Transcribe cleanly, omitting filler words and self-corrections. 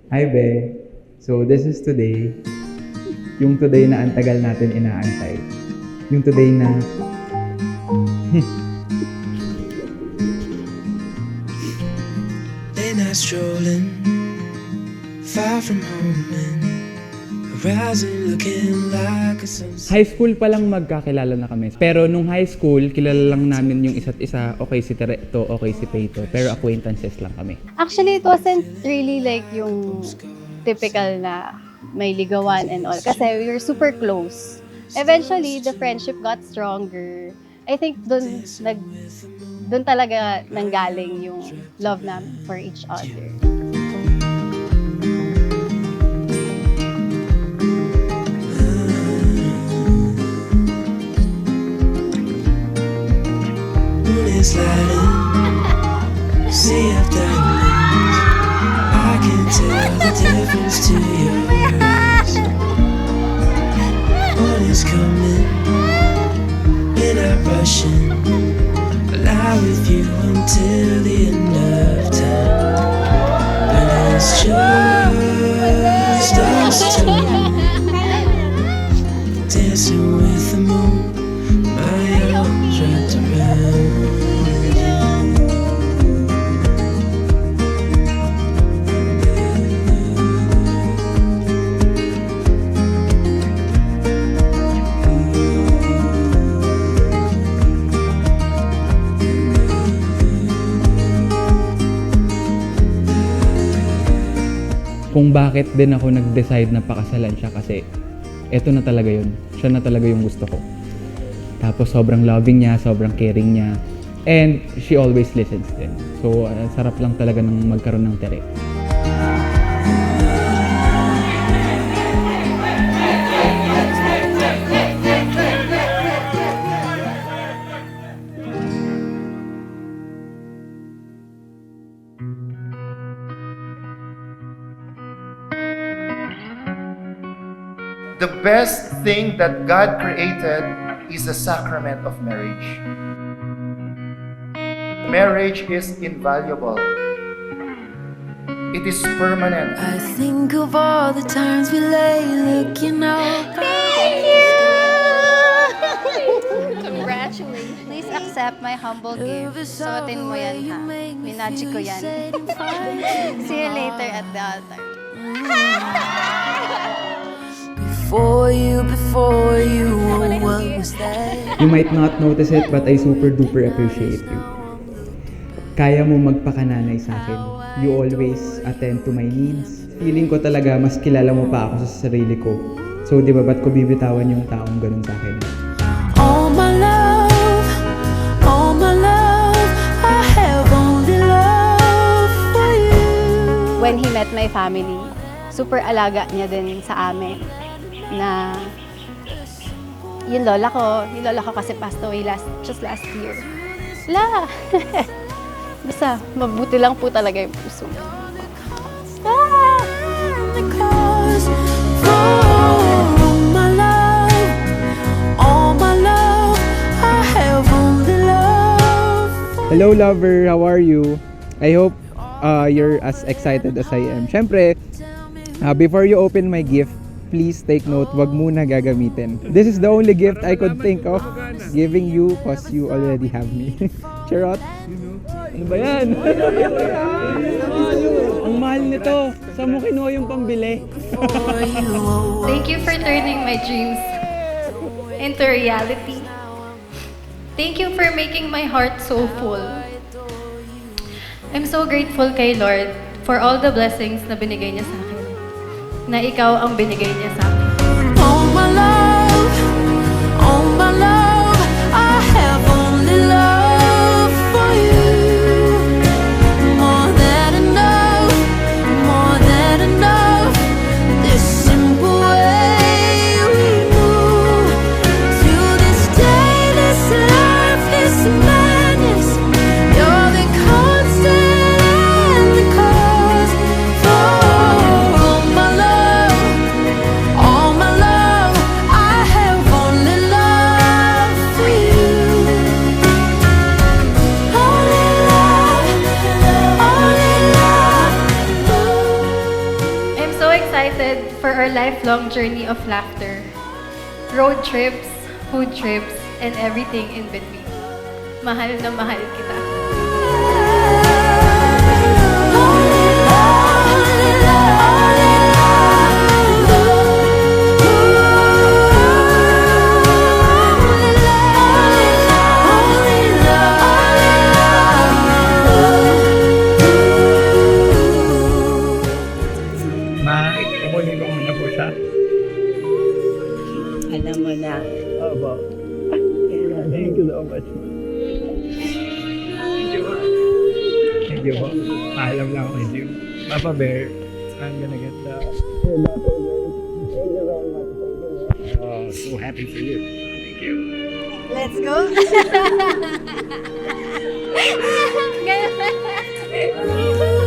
Hi, Be. So, this is today. Yung today na ang tagal natin inaantay. Yung today na... Late night strolling, far from home and horizon looking like a sunset. High school pa lang magkakilala na kami. Pero nung high school, kilala lang namin yung isa't isa. Okay si Tereto, okay si Peito. Pero acquaintances lang kami. Actually, it wasn't really like yung typical na may ligawan and all. Kasi we were super close. Eventually, the friendship got stronger. I think dun talaga nanggaling yung love namin for each other. Moon is lighting, sea of diamonds. I can tell the difference to yours. One is coming, we're not rushing. I'll lie with you until the end of time. But it's just us two, dancing with the moon. My arms wrapped around you. Kung bakit din ako nag-decide na pakasalan siya kasi eto na talaga yun. Siya na talaga yung gusto ko. Tapos sobrang loving niya, sobrang caring niya. And she always listens din. So sarap lang talaga ng magkaroon ng tere. The best thing that God created is the sacrament of marriage. Marriage is invaluable. It is permanent. I think of all the times we lay looking out. Thank you! Congratulations! Please accept my humble gift. Suotin mo yan ha. Minachi ko yan. See you later at the altar. Before you, what was that? You might not notice it but I super duper appreciate you. Kaya mo magpakananay sa akin. You always attend to my needs. Feeling ko talaga mas kilala mo pa ako sa sarili ko. So di ba ba't ko bibitawan yung taong ganun sa akin? All my love, I have only love for you. When he met my family, super alaga niya din sa amin. Na yung lola ko kasi passed away just last year. Basta mabuti lang po talaga yung puso. Because all my love, I have only love for Hello lover, how are you? I hope you're as excited as I am. Syempre, before you open my gift, please take note, wag muna gagamitin. This is the only gift I could think of giving you cause you already have me. Charot? Ano ba yan? Ang mahal nito. Saan mo kinuha yung pambili? you. Thank you for turning my dreams into reality. Thank you for making my heart so full. I'm so grateful kay Lord for all the blessings na binigay niya sa akin. Na ikaw ang binigay niya sa akin. All my love, I have only love for you. More than enough. This simple way we move to this day, this life, this madness. You're the constant and the cause for all my love. excited for our lifelong journey of laughter. Road trips, food trips, and everything in between. Mahal na mahal kita. Ma, kukunin ko muna po siya. Alam mo na. Opo. Thank you so much. Thank you, ma. Thank you po. Paalam lang ako with you. Papa Bear, I'm gonna get the... Oh, so happy for you. Thank you. Let's go. Ganun.